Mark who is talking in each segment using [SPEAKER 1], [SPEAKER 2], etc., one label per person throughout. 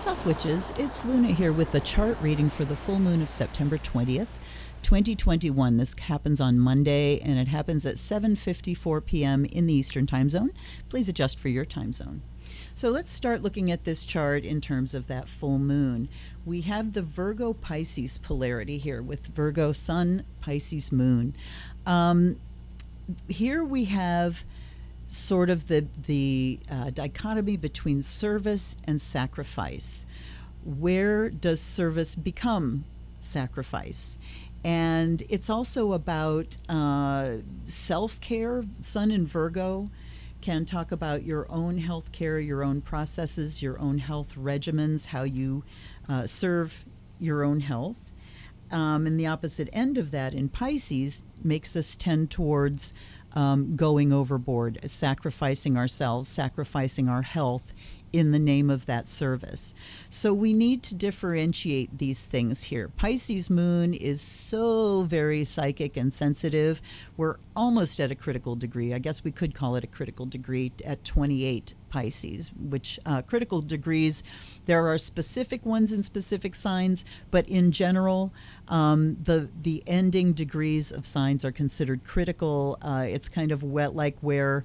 [SPEAKER 1] What's up, witches? It's Luna here with the chart reading for the full moon of September 20th, 2021. This happens on Monday, and it happens at 7:54 p.m. in the Eastern Time Zone. Please adjust for your time zone. So let's start looking at this chart in terms of that full moon. We have the Virgo Pisces polarity here with Virgo Sun, Pisces Moon. Here we have sort of the dichotomy between service and sacrifice. Where does service become sacrifice? And it's also about self-care. Sun in Virgo can talk about your own health care, your own processes, your own health regimens, how you serve your own health. And the opposite end of that in Pisces makes us tend towards going overboard, sacrificing ourselves, sacrificing our health in the name of that service. So we need to differentiate these things here. Pisces moon is so very psychic and sensitive. We're almost at a critical degree. I guess we could call it a critical degree at 28 Pisces, which critical degrees, there are specific ones in specific signs, but in general, the ending degrees of signs are considered critical. It's kind of like where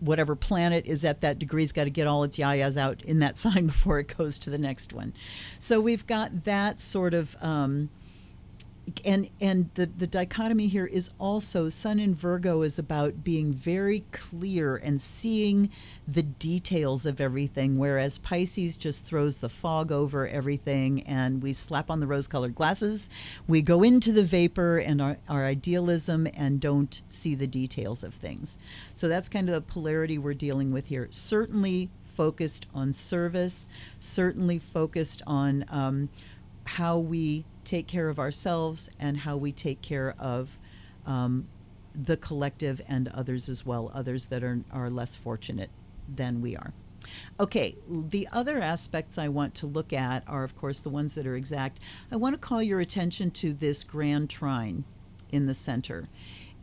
[SPEAKER 1] whatever planet is at that degree's got to get all its yayas out in that sign before it goes to the next one. So we've got that sort of and the dichotomy here is also Sun in Virgo is about being very clear and seeing the details of everything, whereas Pisces just throws the fog over everything and we slap on the rose-colored glasses. We go into the vapor and our idealism and don't see the details of things. So that's kind of the polarity we're dealing with here. Certainly focused on service, certainly focused on how we take care of ourselves and how we take care of the collective and others as well, others that are less fortunate than we are. Okay, the other aspects I want to look at are, of course, the ones that are exact. I want to call your attention to this grand trine in the center.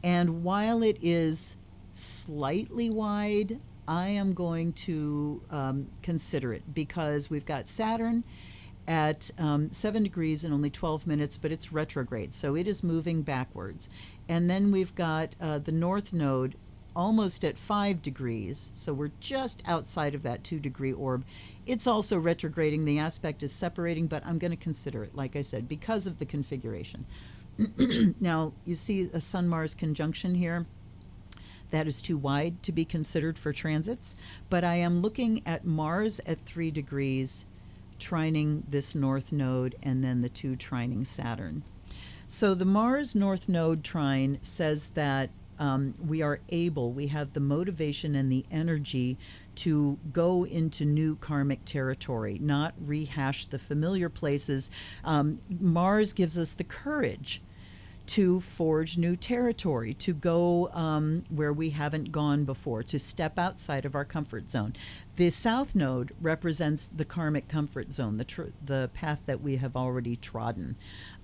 [SPEAKER 1] And while it is slightly wide, I am going to consider it because we've got Saturn at 7 degrees and only 12 minutes, but it's retrograde, so it is moving backwards. And then we've got the North Node almost at 5 degrees, so we're just outside of that 2-degree orb. It's also retrograding. The aspect is separating, but I'm going to consider it, like I said, because of the configuration. Now, you see a Sun-Mars conjunction here. That is too wide to be considered for transits, but I am looking at Mars at 3 degrees, trining this North Node, and then the 2 trining Saturn. So the Mars North Node trine says that we have the motivation and the energy to go into new karmic territory, not rehash the familiar places. Mars gives us the courage to forge new territory, to go where we haven't gone before, to step outside of our comfort zone. The South Node represents the karmic comfort zone, the path that we have already trodden.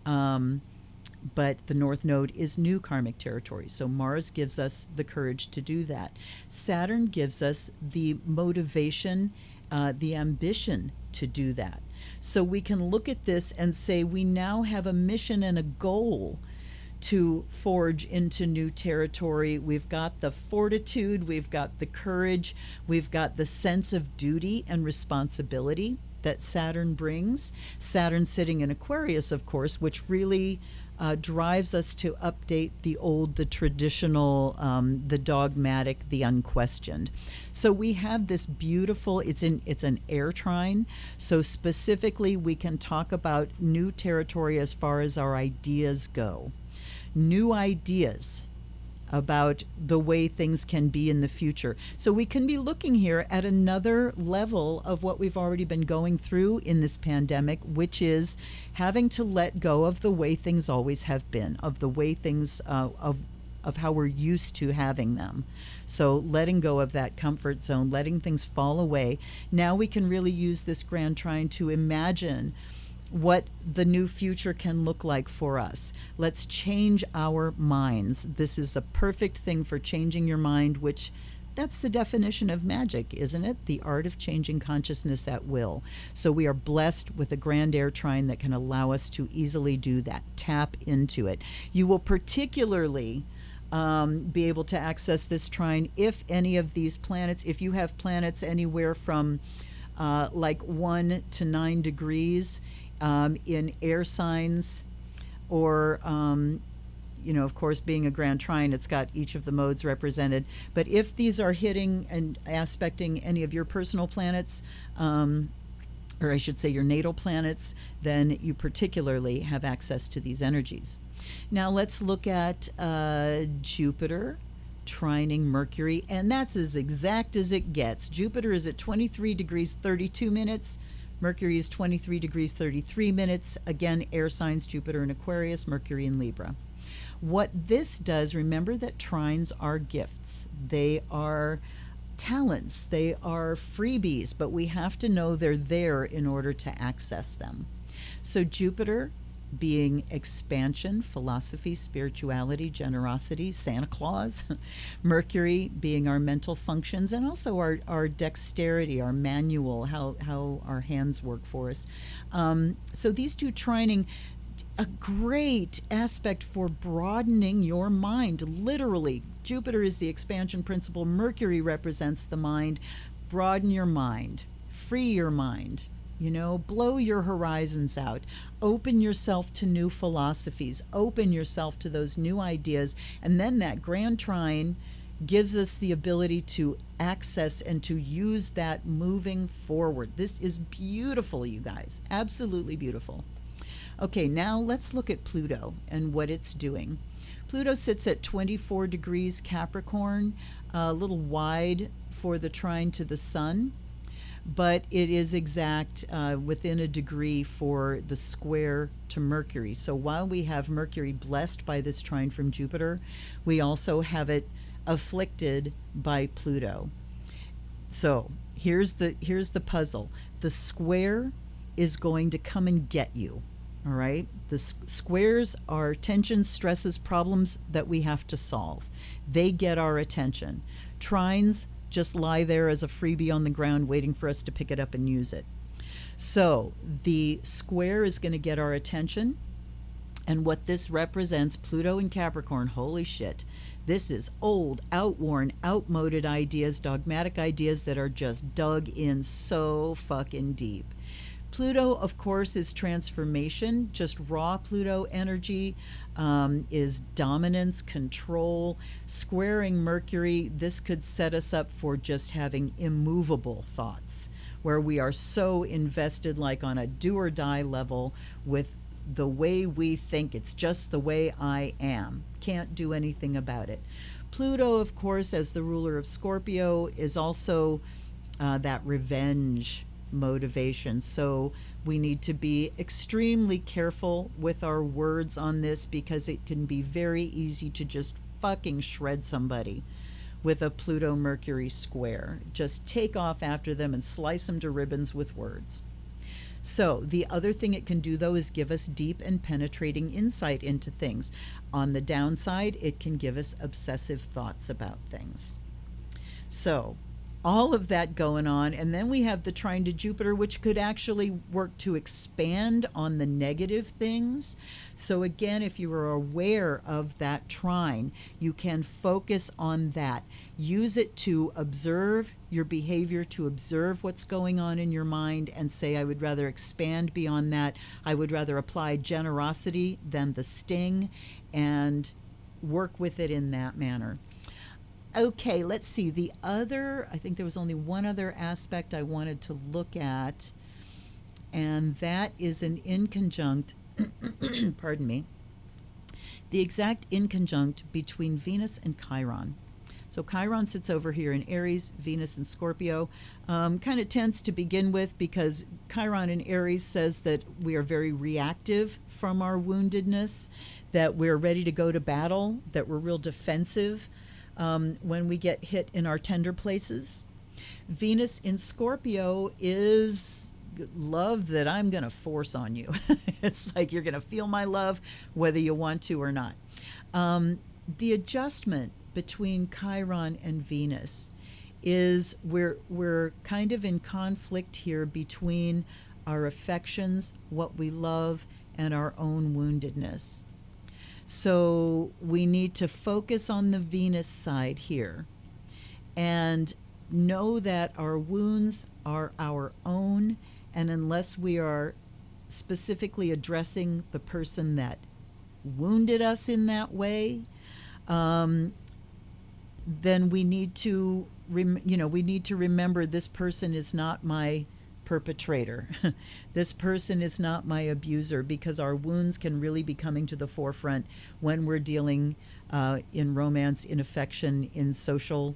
[SPEAKER 1] But the North Node is new karmic territory. So Mars gives us the courage to do that. Saturn gives us the motivation, the ambition to do that. So we can look at this and say we now have a mission and a goal to forge into new territory. We've got the fortitude, we've got the courage, we've got the sense of duty and responsibility that Saturn brings. Saturn sitting in Aquarius, of course, which really drives us to update the old, the traditional, the dogmatic, the unquestioned. So we have this beautiful, it's an air trine. So specifically, we can talk about new territory as far as our ideas go. New ideas about the way things can be in the future. So we can be looking here at another level of what we've already been going through in this pandemic, which is having to let go of the way things always have been, of the way things, of how we're used to having them. So letting go of that comfort zone, letting things fall away. Now we can really use this grand trine to imagine what the new future can look like for us. Let's change our minds. This is a perfect thing for changing your mind, which That's the definition of magic, isn't it? The art of changing consciousness at will. So we are blessed with a grand air trine that can allow us to easily do that. Tap into it. You will particularly be able to access this trine if any of these planets, if you have planets anywhere from like 1 to 9 degrees in air signs, or of course, being a grand trine, it's got each of the modes represented. But if these are hitting and aspecting any of your personal planets, or I should say your natal planets, then you particularly have access to these energies. Now let's look at Jupiter trining Mercury, and that's as exact as it gets. Jupiter is at 23 degrees 32 minutes. Mercury is 23 degrees 33 minutes. Again, air signs, Jupiter in Aquarius, Mercury in Libra. What this does, remember that trines are gifts. They are talents. They are freebies, but we have to know they're there in order to access them. So Jupiter being expansion, philosophy, spirituality, generosity, Santa Claus. Mercury being our mental functions, and also our dexterity, our manual, how our hands work for us. So these two trining, a great aspect for broadening your mind. Literally, Jupiter is the expansion principle. Mercury represents the mind. Broaden your mind. Free your mind. Blow your horizons out. Open yourself to new philosophies. Open yourself to those new ideas. And then that grand trine gives us the ability to access and to use that moving forward. This is beautiful, you guys. Absolutely beautiful. Okay, now let's look at Pluto and what it's doing. Pluto sits at 24 degrees Capricorn, a little wide for the trine to the sun, but it is exact within a degree for the square to Mercury. So while we have Mercury blessed by this trine from Jupiter, we also have it afflicted by Pluto. So here's the puzzle. The square is going to come and get you. All right. The squares are tensions, stresses, problems that we have to solve. They get our attention. Trines just lie there as a freebie on the ground waiting for us to pick it up and use it. So the square is going to get our attention. And what this represents, Pluto in Capricorn, holy shit. This is old, outworn, outmoded ideas, dogmatic ideas that are just dug in so fucking deep. Pluto, of course, is transformation. Just raw Pluto energy is dominance, control. Squaring Mercury, this could set us up for just having immovable thoughts, where we are so invested, like on a do or die level, with the way we think. It's just the way I am. Can't do anything about it. Pluto, of course, as the ruler of Scorpio, is also that revenge motivation. So we need to be extremely careful with our words on this, because it can be very easy to just fucking shred somebody with a Pluto Mercury square. Just take off after them and slice them to ribbons with words. So the other thing it can do, though, is give us deep and penetrating insight into things. On the downside, it can give us obsessive thoughts about things. So all of that going on, and then we have the trine to Jupiter, which could actually work to expand on the negative things. So again, if you are aware of that trine, you can focus on that. Use it to observe your behavior, to observe what's going on in your mind, and say, I would rather expand beyond that. I would rather apply generosity than the sting, and work with it in that manner. Okay, let's see. I think there was only one other aspect I wanted to look at, and that is an inconjunct, pardon me, the exact inconjunct between Venus and Chiron. So Chiron sits over here in Aries, Venus in Scorpio. Kind of tense to begin with, because Chiron in Aries says that we are very reactive from our woundedness, that we're ready to go to battle, that we're real defensive when we get hit in our tender places. Venus in Scorpio is love that I'm going to force on you. It's like you're going to feel my love whether you want to or not. The adjustment between Chiron and Venus is we're kind of in conflict here between our affections, what we love, and our own woundedness. So we need to focus on the Venus side here and know that our wounds are our own, and unless we are specifically addressing the person that wounded us in that way, then we need to we need to remember this person is not my perpetrator. This person is not my abuser, because our wounds can really be coming to the forefront when we're dealing in romance, in affection, in social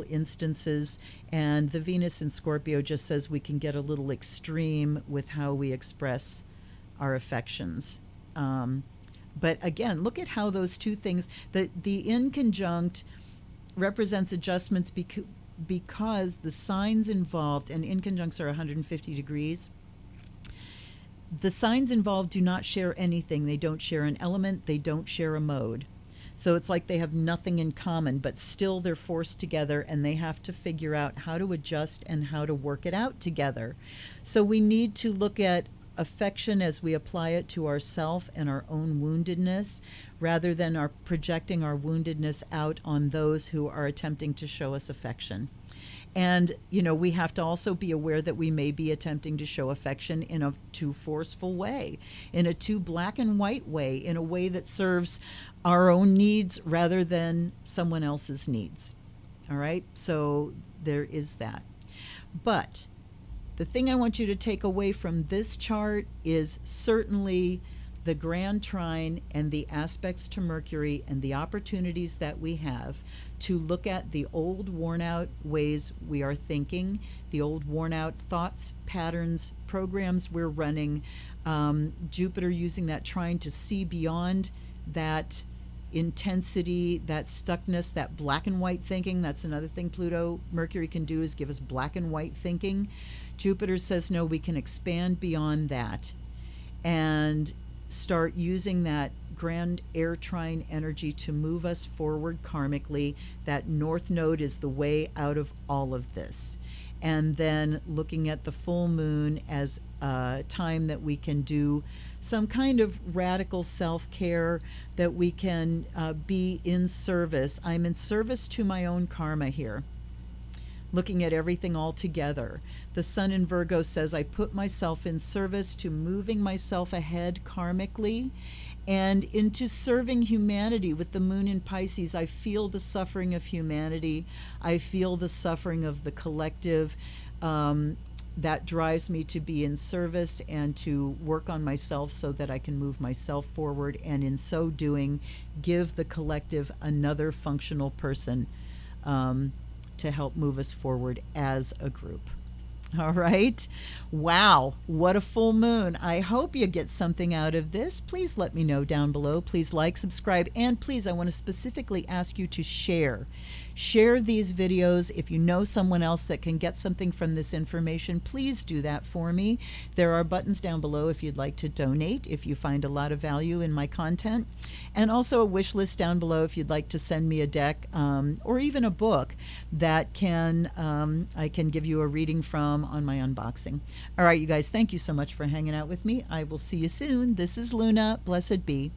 [SPEAKER 1] instances. And the Venus in Scorpio just says we can get a little extreme with how we express our affections. But again, look at how those two things, the in conjunct represents adjustments because the signs involved, and in conjuncts are 150 degrees, the signs involved do not share anything. They don't share an element. They don't share a mode. So it's like they have nothing in common, but still they're forced together, and they have to figure out how to adjust and how to work it out together. So we need to look at affection as we apply it to ourself and our own woundedness, rather than our projecting our woundedness out on those who are attempting to show us affection. And, we have to also be aware that we may be attempting to show affection in a too forceful way, in a too black and white way, in a way that serves our own needs rather than someone else's needs. All right? So there is that. But the thing I want you to take away from this chart is certainly the grand trine and the aspects to Mercury and the opportunities that we have to look at the old worn out ways we are thinking, the old worn out thoughts, patterns, programs we're running. Jupiter using that trine to see beyond that intensity, that stuckness, that black and white thinking. That's another thing Mercury can do, is give us black and white thinking. Jupiter says, no, we can expand beyond that and start using that grand air trine energy to move us forward karmically. That north node is the way out of all of this. And then looking at the full moon as a time that we can do some kind of radical self-care, that we can be in service. I'm in service to my own karma here, looking at everything all together. The sun in Virgo says, I put myself in service to moving myself ahead karmically and into serving humanity. With the moon in Pisces, I feel the suffering of humanity. I feel the suffering of the collective. That drives me to be in service and to work on myself so that I can move myself forward, and in so doing, give the collective another functional person to help move us forward as a group. All right. Wow. What a full moon. I hope you get something out of this. Please let me know down below. Please like, subscribe, and please, I want to specifically ask you to share. Share these videos. If you know someone else that can get something from this information, please do that for me. There are buttons down below if you'd like to donate, if you find a lot of value in my content, and also a wish list down below if you'd like to send me a deck or even a book that I can give you a reading from on my unboxing. All right, you guys, thank you so much for hanging out with me. I will see you soon. This is Luna. Blessed be.